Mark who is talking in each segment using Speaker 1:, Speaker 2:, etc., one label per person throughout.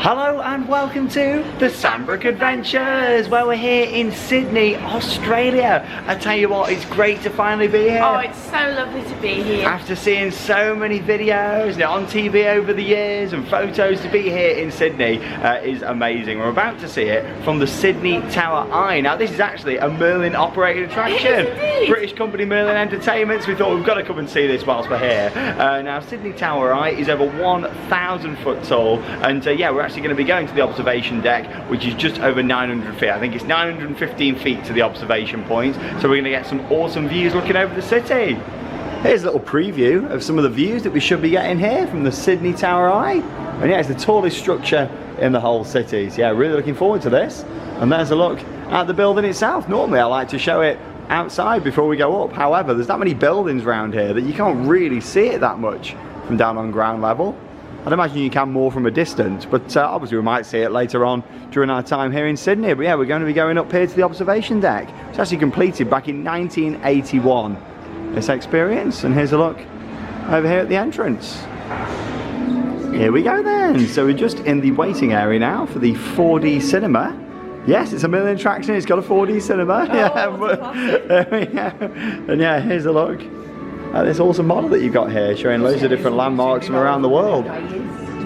Speaker 1: Hello and welcome to the Sandbrook Adventures, where we're here in Sydney, Australia. I tell you what, it's great to finally be here.
Speaker 2: Oh, it's so lovely to be here.
Speaker 1: After seeing so many videos on TV over the years and photos, to be here in Sydney is amazing. We're about to see it from the Sydney Tower Eye. Now this is actually a Merlin operated attraction.
Speaker 2: It is indeed.
Speaker 1: British company Merlin Entertainments. We thought we've got to come and see this whilst we're here. Now Sydney Tower Eye is over 1,000 foot tall, and yeah, we're actually going to be going to the observation deck, which is just over 900 feet. I think it's 915 feet to the observation point, so we're going to get some awesome views looking over the city. Here's a little preview of some of the views that we should be getting here from the Sydney Tower Eye. And yeah, it's the tallest structure in the whole city, so yeah, really looking forward to this. And there's a look at the building itself. Normally I like to show it outside before we go up, however there's that many buildings around here that you can't really see it that much from down on ground level. I'd imagine you can more from a distance, but obviously we might see it later on during our time here in Sydney. But yeah, we're going to be going up here to the observation deck. It's actually completed back in 1981, this experience. And here's a look over here at the entrance. Here we go then. So we're just in the waiting area now for the 4D cinema. Yes, it's a Merlin attraction, it's got a 4D cinema. And yeah, here's a look at this awesome model that you've got here, showing loads of different landmarks from around the world,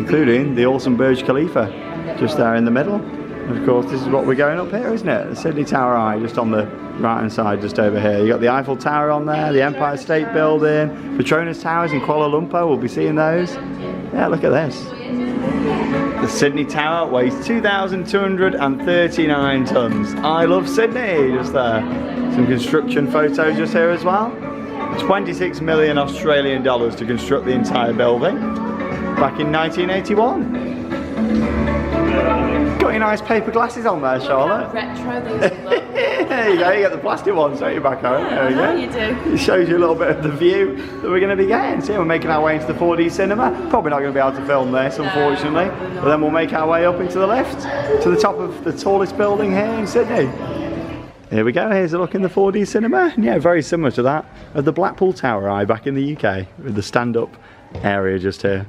Speaker 1: including the awesome Burj Khalifa just there in the middle. And of course this is what we're going up here, isn't it? The Sydney Tower Eye, just on the right hand side, just over here. You've got the Eiffel Tower on there, the Empire State Building, Petronas Towers in Kuala Lumpur, we'll be seeing those. Yeah, look at this. The Sydney Tower weighs 2,239 tons. I love Sydney, just there. Some construction photos just here as well. 26 million Australian dollars to construct the entire building back in 1981. Got your nice paper glasses on there, Charlotte.
Speaker 2: Retro these look.
Speaker 1: There you go, you get the plastic ones, don't you, back home? There we go.
Speaker 2: You do.
Speaker 1: It shows you a little bit of the view that we're going to be getting. So yeah, we're making our way into the 4D cinema. Probably not going to be able to film this, unfortunately. But then we'll make our way up into the lift to the top of the tallest building here in Sydney. Here we go, here's a look in the 4D cinema. And yeah, very similar to that of the Blackpool Tower Eye back in the UK, with the stand-up area just here.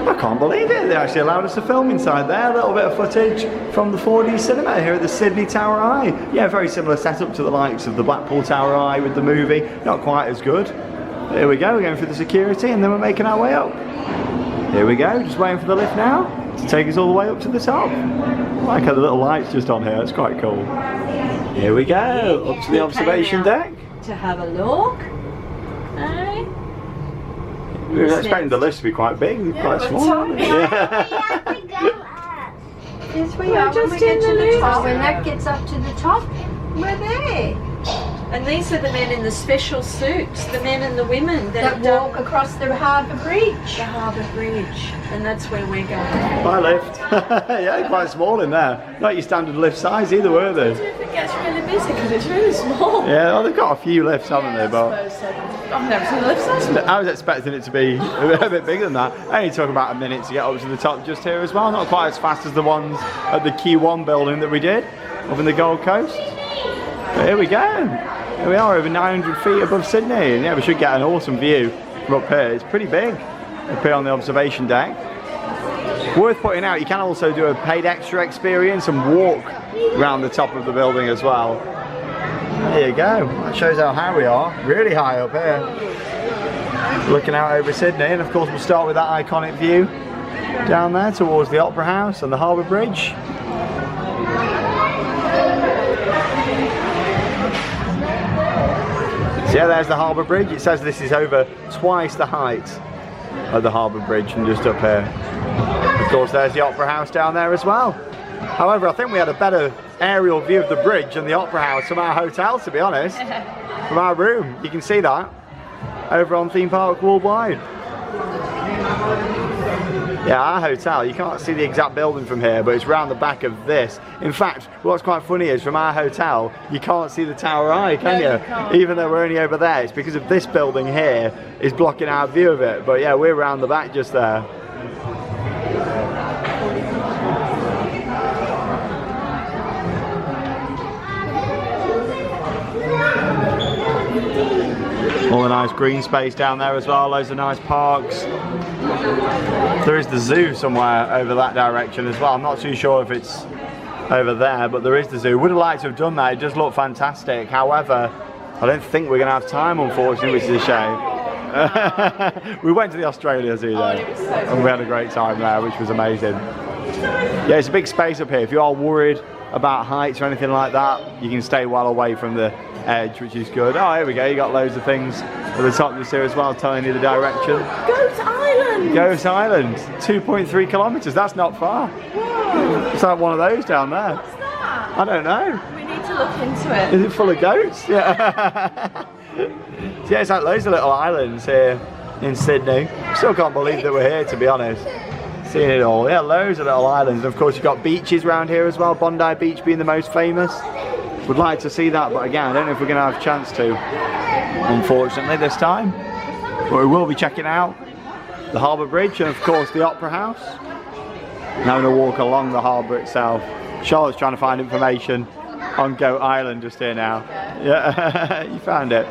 Speaker 1: I can't believe it, they actually allowed us to film inside there. A little bit of footage from the 4D cinema here at the Sydney Tower Eye. Yeah, very similar setup to the likes of the Blackpool Tower Eye with the movie. Not quite as good. But here we go, we're going through the security and then we're making our way up. Here we go, just waiting for the lift now to take us all the way up to the top. I like how the little lights just on here, it's quite cool. Here we go, up to the observation deck.
Speaker 2: To have a look. Okay.
Speaker 1: We were expecting the lift to be quite big, quite small.
Speaker 2: Yes, we are. Just in the lift.
Speaker 3: When that gets up to the top, we're there.
Speaker 2: And these are the men in the special suits, the men and the women
Speaker 3: That walk across the Harbour Bridge.
Speaker 2: the Harbour Bridge, and that's where we're going.
Speaker 1: Bye lift. Yeah, quite small in there. Not your standard lift size either, were they?
Speaker 2: I think it gets really busy because it's really small.
Speaker 1: Yeah, well, they've got a few lifts, haven't they? But
Speaker 2: I've never seen a lift so small.
Speaker 1: I was expecting it to be a bit bigger than that. It only took about a minute to get up to the top just here as well. Not quite as fast as the ones at the Q1 building that we did up in the Gold Coast. But here we go. Here we are over 900 feet above Sydney. And yeah, we should get an awesome view from up here. It's pretty big up here on the observation deck. Worth putting out, you can also do a paid extra experience and walk around the top of the building as well. There you go. That shows how high we are. Really high up here. Looking out over Sydney, and of course we'll start with that iconic view down there towards the Opera House and the Harbour Bridge. So yeah, there's the Harbour Bridge. It says this is over twice the height of the Harbour Bridge from just up here. Of course there's the Opera House down there as well. However, I think we had a better aerial view of the bridge than the Opera House from our hotel, to be honest. From our room, you can see that over on Theme Park Worldwide. Yeah, our hotel, you can't see the exact building from here, but it's round the back of this. In fact, what's quite funny is from our hotel, you can't see the Tower Eye, can
Speaker 2: No,
Speaker 1: you?
Speaker 2: you can't.
Speaker 1: Even though we're only over there, it's because of this building here is blocking our view of it. But yeah, we're round the back just there. All the nice green space down there as well, loads of nice parks. There is the zoo somewhere over that direction as well. I'm not too sure if it's over there, but there is the zoo. Would have liked to have done that, it does look fantastic. However, I don't think we're going to have time, unfortunately, which is a shame. We went to the Australia Zoo though,
Speaker 2: it was so
Speaker 1: and we had a great time there, which was amazing. Yeah, it's a big space up here. If you are worried about heights or anything like that, you can stay well away from the edge, which is good. Oh, here we go, you got loads of things at the top of this here as well, telling you the direction.
Speaker 2: Goat Island!
Speaker 1: Goat Island, 2.3 kilometres, that's not far.
Speaker 2: Whoa.
Speaker 1: It's like one of those down there.
Speaker 2: What's that?
Speaker 1: I don't know.
Speaker 2: We need to look into it.
Speaker 1: Is it full of goats? Yeah. Yeah, it's like loads of little islands here in Sydney. Still can't believe that we're here, to be honest. Seeing it all. Yeah, loads of little islands. And of course, you've got beaches around here as well. Bondi Beach being the most famous. Would like to see that, but again, I don't know if we're going to have a chance to, unfortunately, this time. But we will be checking out the Harbour Bridge and, of course, the Opera House. And having a walk along the harbour itself. Charlotte's trying to find information on Goat Island just here now. Yeah, you found it.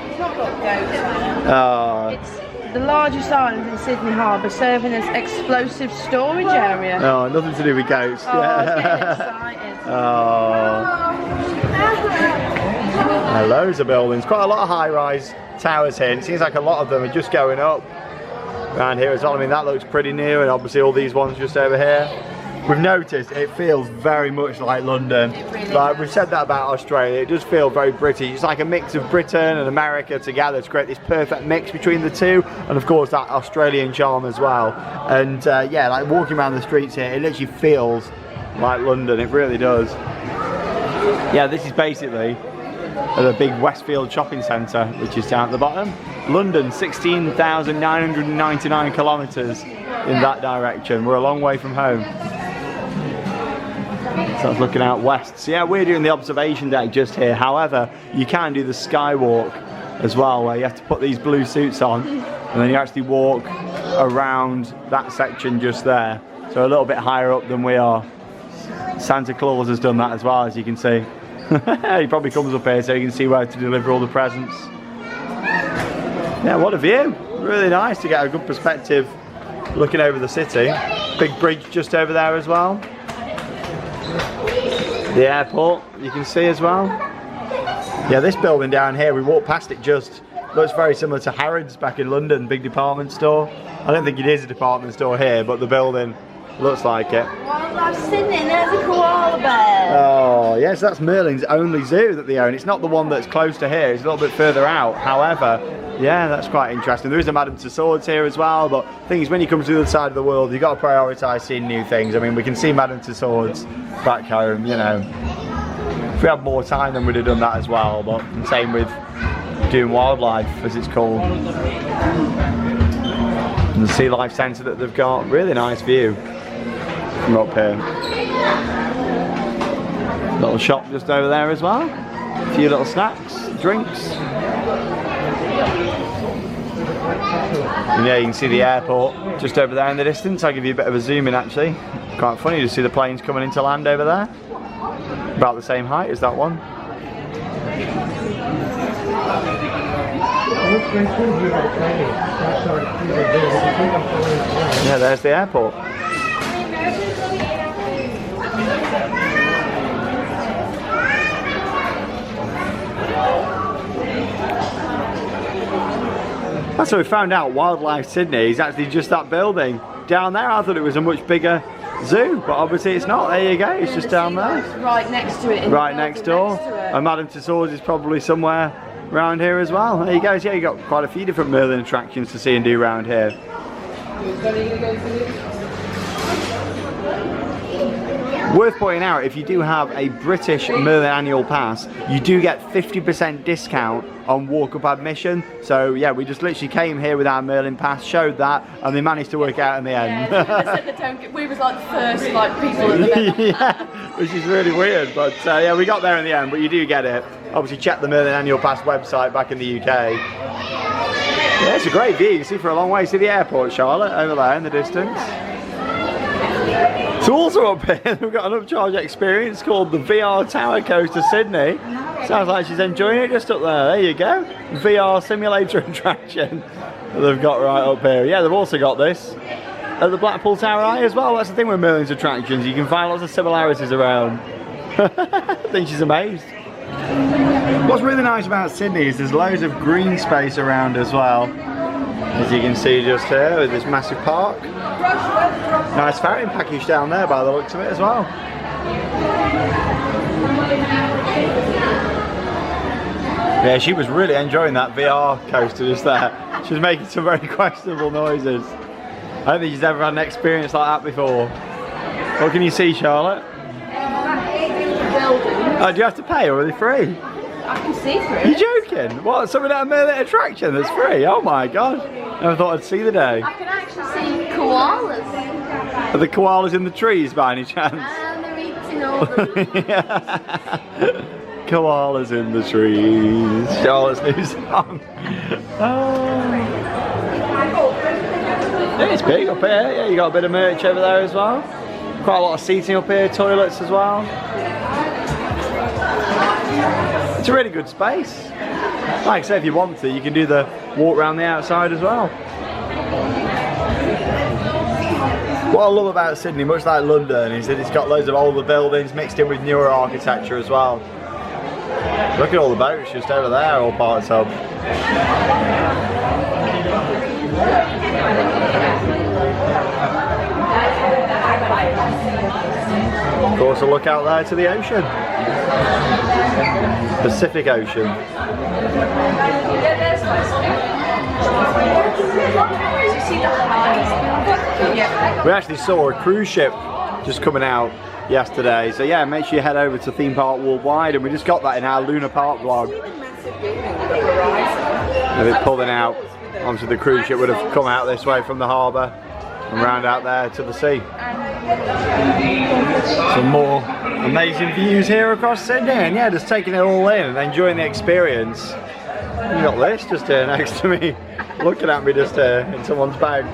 Speaker 2: It's not got goats.
Speaker 1: Oh,
Speaker 3: It's the largest island in Sydney Harbour, serving as explosive storage area.
Speaker 1: no, nothing to do with goats.
Speaker 3: Oh, I was getting excited.
Speaker 1: Loads of buildings, quite a lot of high-rise towers here. And it seems like a lot of them are just going up around here as well. I mean, that looks pretty new, and obviously all these ones just over here. We've noticed it feels very much like London.
Speaker 2: It really
Speaker 1: Like
Speaker 2: does.
Speaker 1: we've said that about Australia, it does feel very British. It's like a mix of Britain and America together to create this perfect mix between the two, and of course that Australian charm as well. And yeah, like walking around the streets here, it literally feels like London, it really does. Yeah, this is basically the big Westfield shopping centre, which is down at the bottom. London, 16,999 kilometres in that direction. We're a long way from home. So I was looking out west. So yeah, we're doing the observation deck just here. However, you can do the skywalk as well, where you have to put these blue suits on and then you actually walk around that section just there. So a little bit higher up than we are. Santa Claus has done that as well, as you can see. He probably comes up here so you can see where to deliver all the presents. Yeah, what a view. Really nice to get a good perspective looking over the city. Big bridge just over there as well. The airport you can see as well. Yeah, this building down here, we walked past it just, looks very similar to Harrods back in London, big department store. I don't think it is a department store here, but the building looks like it.
Speaker 3: Wildlife Sydney, there's a koala bear.
Speaker 1: Oh, yes, that's Merlin's only zoo that they own. It's not the one that's close to here, it's a little bit further out. However, yeah, that's quite interesting. There is a Madame Tussauds here as well, but the thing is, when you come to the other side of the world, you've got to prioritise seeing new things. I mean, we can see Madame Tussauds back home, you know. If we had more time, then we'd have done that as well, but same with doing wildlife, as it's called. And the Sea Life Centre that they've got, really nice view from up here. Little shop just over there as well. A few little snacks, drinks. And yeah, you can see the airport just over there in the distance. I'll give you a bit of a zoom in actually. Quite funny to see the planes coming into land over there. About the same height as that one. Yeah, there's the airport. That's what we found out. Wildlife Sydney is actually just that building down there. I thought it was a much bigger zoo, but obviously it's not. There you go, it's just down there.
Speaker 2: Right next to it. in the
Speaker 1: Right
Speaker 2: building
Speaker 1: next door.
Speaker 2: next to it.
Speaker 1: And Madame Tussauds is probably somewhere around here as well. There you go. So yeah, you got quite a few different Merlin attractions to see and do around here. Worth pointing out, if you do have a British Merlin annual pass, you do get 50% discount on walk-up admission. So yeah, we just literally came here with our Merlin pass, showed that, and they managed to work out in the end.
Speaker 3: We was like the first people at the event.
Speaker 1: Yeah, which is really weird, but yeah, we got there in the end, but you do get it. Obviously check the Merlin Annual Pass website back in the UK. Yeah, it's a great view. You can see for a long way. See the airport, Charlotte, over there in the distance. So also up here, we've got an upcharge experience called the VR Tower Coaster Sydney. Sounds like she's enjoying it just up there. There you go. VR simulator attraction that they've got right up here. Yeah, they've also got this at the Blackpool Tower Eye as well. That's the thing with Merlin's attractions. You can find lots of similarities around. I think she's amazed. What's really nice about Sydney is there's loads of green space around as well. As you can see just here with this massive park. Nice fountain package down there by the looks of it as well. Yeah, she was really enjoying that VR coaster just there. She was making some very questionable noises. I don't think she's ever had an experience like that before. What can you see, Charlotte? Oh, do you have to pay or are they free?
Speaker 3: I can see through it.
Speaker 1: You're joking? What, something at a Merlin attraction that's free? Oh my god. Never thought I'd see the day.
Speaker 3: I can actually see koalas.
Speaker 1: Are the koalas in the trees by any chance?
Speaker 3: And they're eating all the
Speaker 1: Koalas in the trees. Charlotte's new song. Yeah, it's big up here. Yeah, you got a bit of merch over there as well. Quite a lot of seating up here, toilets as well. It's a really good space. Like I say, if you want to, you can do the walk around the outside as well. What I love about Sydney, much like London, is that it's got loads of older buildings mixed in with newer architecture as well. Look at all the boats just over there, all parts of. Of course, a look out there to the ocean. Pacific Ocean. We actually saw a cruise ship just coming out yesterday, so yeah, make sure you head over to Theme Park Worldwide, and we just got that in our Luna Park vlog. If it pulling out, obviously the cruise ship would have come out this way from the harbour and round out there to the sea. Some more amazing views here across Sydney, and yeah, just taking it all in and enjoying the experience. You got this just here next to me, looking at me just here in someone's bag.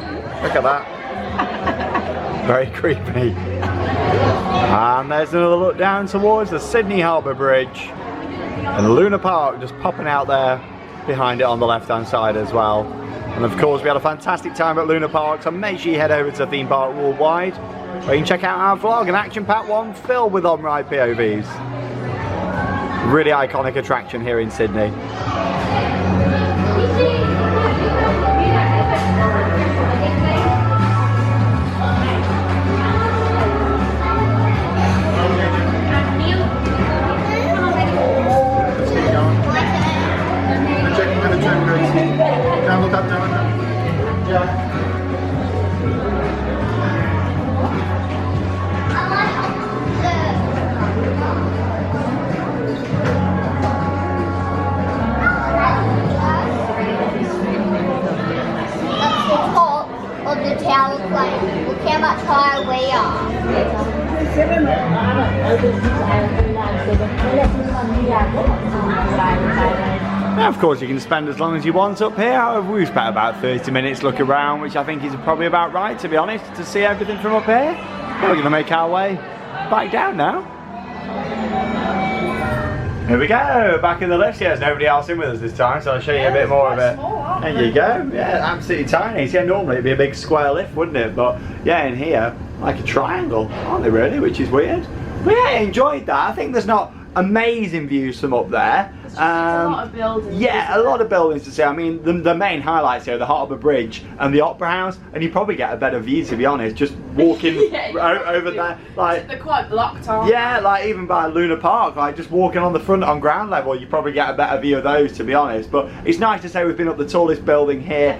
Speaker 1: Look at that. Very creepy. And there's another look down towards the Sydney Harbour Bridge. And the Luna Park just popping out there behind it on the left hand side as well. And of course we had a fantastic time at Luna Park, so make sure you head over to Theme Park Worldwide where you can check out our vlog, an action-packed one filled with on-ride POVs. Really iconic attraction here in Sydney.
Speaker 4: Look how much higher we are.
Speaker 1: Now, of course, you can spend as long as you want up here. However, we've spent about 30 minutes looking around, which I think is probably about right, to be honest, to see everything from up here. We're going to make our way back down now. Here we go, back in the lift. Yeah, there's nobody else in with us this time, so I'll show you a bit more of it. There you go. Yeah, absolutely tiny. Yeah, normally it'd be a big square lift, wouldn't it? But yeah, in here, like a triangle, aren't they really? Which is weird. But yeah, I enjoyed that. I think there's not amazing views from up there.
Speaker 3: a lot of buildings.
Speaker 1: Yeah, a lot of buildings to see. I mean, the main highlights here are the Harbour Bridge and the Opera House, and you probably get a better view, to be honest, just walking over there. Like,
Speaker 3: they're quite blocked, aren't
Speaker 1: yeah, like even by Luna Park, like just walking on the front on ground level, you probably get a better view of those, to be honest. But it's nice to say we've been up the tallest building here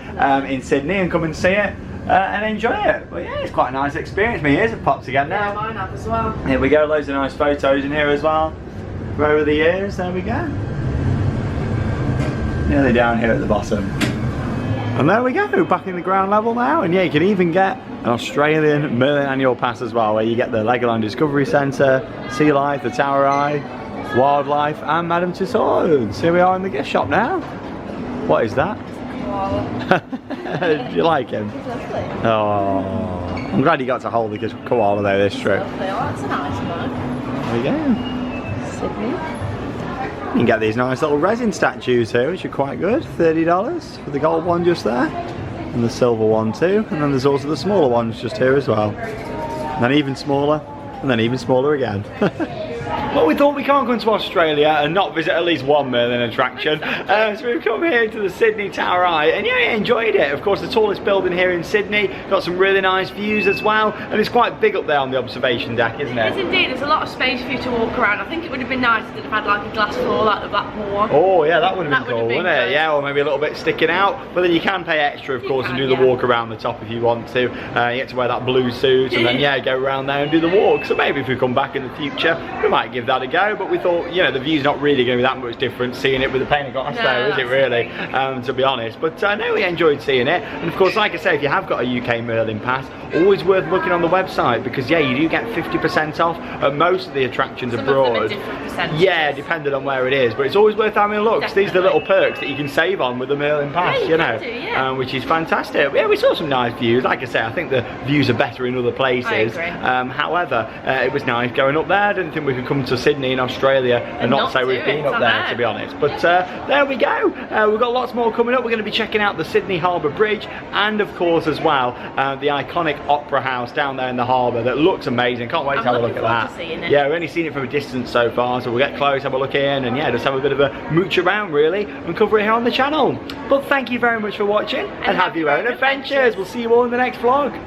Speaker 1: in Sydney and come and see it. and enjoy it. But yeah, it's quite a nice experience. My ears have popped again now.
Speaker 3: Yeah, mine have as well.
Speaker 1: Here we go, loads of nice photos in here as well. For over the years, there we go. Nearly down here at the bottom. And there we go, back in the ground level now. And yeah, you can even get an Australian Merlin annual pass as well, where you get the Legoland Discovery Centre, Sea Life, the Tower Eye, Wildlife, and Madame Tussauds. Here we are in the gift shop now. What is that? Do you like him?
Speaker 3: He's lovely.
Speaker 1: Oh, I'm glad you got to hold the koala though this trip.
Speaker 3: Lovely. Oh, that's a nice one.
Speaker 1: There we go.
Speaker 3: Sydney.
Speaker 1: You can get these nice little resin statues here, which are quite good. $30 for the gold one just there. And the silver one too. And then there's also the smaller ones just here as well. And then even smaller. And then even smaller again. Well, we thought we can't come to Australia and not visit at least one Merlin attraction. So we've come here to the Sydney Tower Eye, and yeah, I enjoyed it. Of course, the tallest building here in Sydney. Got some really nice views as well, and it's quite big up there on the observation deck, isn't
Speaker 3: Yes,
Speaker 1: it?
Speaker 3: indeed. There's a lot of space for you to walk around. I think it would have been nice if it had like a glass floor like the Blackpool one.
Speaker 1: Oh yeah, that would have
Speaker 3: That
Speaker 1: been
Speaker 3: would
Speaker 1: cool,
Speaker 3: have been
Speaker 1: wouldn't it?
Speaker 3: good.
Speaker 1: Yeah, or maybe a little bit sticking out. But then you can pay extra, of course, and do the
Speaker 3: yeah.
Speaker 1: walk around the top if you want to. You get to wear that blue suit, and then yeah, go around there and do the walk. So maybe if we come back in the future, we might give that a go. But we thought, you know, the view's not really going to be that much different seeing it with a pane of glass
Speaker 3: No,
Speaker 1: there, is it
Speaker 3: that's
Speaker 1: really? To be honest. But no, we enjoyed seeing it. And of course, like I say, if you have got a UK Merlin pass, always worth looking on the website, because yeah, you do get 50% off at most of the attractions
Speaker 3: Some
Speaker 1: abroad.
Speaker 3: of them are different percentages.
Speaker 1: Yeah, depending on where it is, but it's always worth having a look. 'Cause these are the little perks that you can save on with the Merlin pass,
Speaker 3: Yeah, you
Speaker 1: you
Speaker 3: can
Speaker 1: know,
Speaker 3: do, yeah.
Speaker 1: which is fantastic. Yeah, we saw some nice views. Like I say, I think the views are better in other places.
Speaker 3: I agree.
Speaker 1: However, it was nice going up there. I didn't think we could come to Sydney in Australia and not say
Speaker 3: do
Speaker 1: we've
Speaker 3: it.
Speaker 1: been up
Speaker 3: I
Speaker 1: there,
Speaker 3: know.
Speaker 1: to be honest. But there we go. We've got lots more coming up. We're going to be checking out the Sydney Harbour Bridge, and of course as well the iconic Opera House down there in the harbour that looks amazing. Can't wait to have a look at
Speaker 3: looking
Speaker 1: that.
Speaker 3: forward to seeing it.
Speaker 1: Yeah, we've only seen it from a distance so far, so we'll get close, have a look in, and yeah, just have a bit of a mooch around really and cover it here on the channel. But thank you very much for watching, and have your own adventures. We'll see you all in the next vlog.